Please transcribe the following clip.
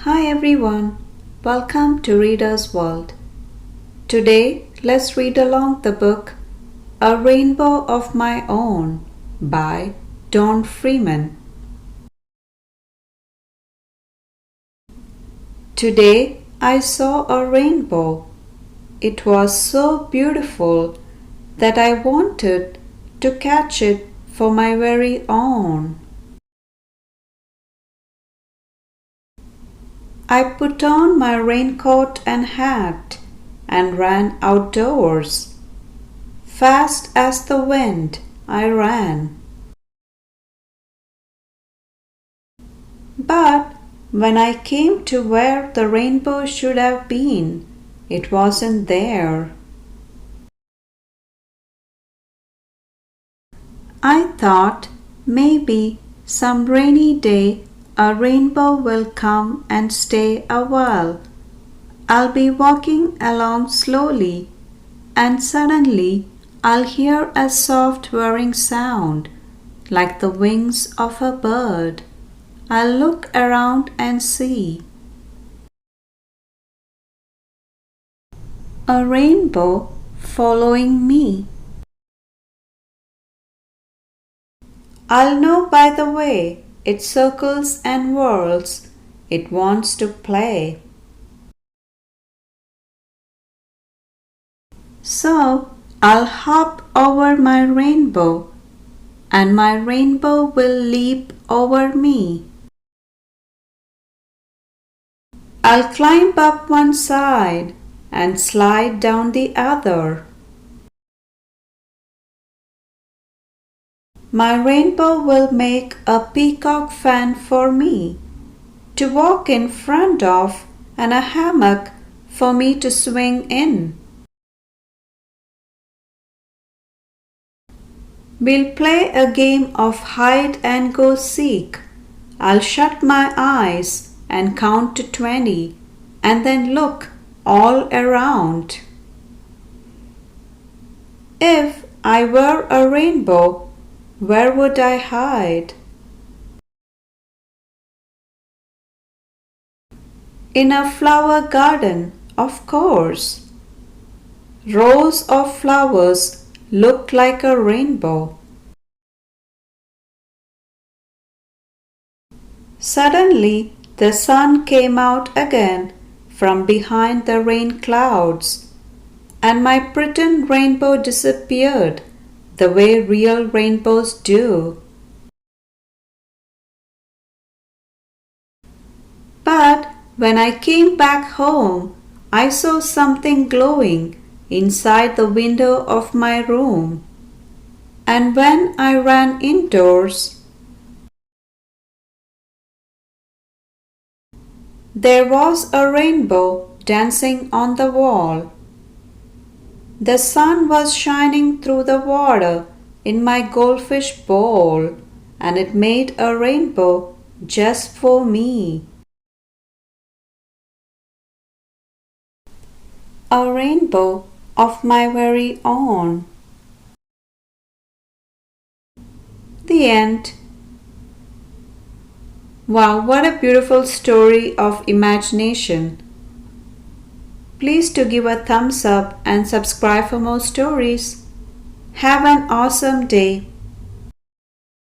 Hi everyone, welcome to Reader's World. Today, let's read along the book A Rainbow of My Own by Don Freeman. Today, I saw a rainbow. It was so beautiful that I wanted to catch it for my very own. I put on my raincoat and hat and ran outdoors. Fast as the wind, I ran. But when I came to where the rainbow should have been, it wasn't there. I thought maybe some rainy day a rainbow will come and stay a while. I'll be walking along slowly, and suddenly I'll hear a soft whirring sound, like the wings of a bird. I'll look around and see a rainbow following me. I'll know by the way it circles and whirls. It wants to play. So I'll hop over my rainbow, and my rainbow will leap over me. I'll climb up one side and slide down the other. My rainbow will make a peacock fan for me to walk in front of and a hammock for me to swing in. We'll play a game of hide and go seek. I'll shut my eyes and count to 20 and then look all around. If I were a rainbow, where would I hide? In a flower garden, of course. Rows of flowers looked like a rainbow. Suddenly, the sun came out again from behind the rain clouds, and my pretend rainbow disappeared the way real rainbows do. But when I came back home, I saw something glowing inside the window of my room. And when I ran indoors, there was a rainbow dancing on the wall. The sun was shining through the water in my goldfish bowl, and it made a rainbow just for me. A rainbow of my very own. The end. Wow, what a beautiful story of imagination. Please do give a thumbs up and subscribe for more stories. Have an awesome day.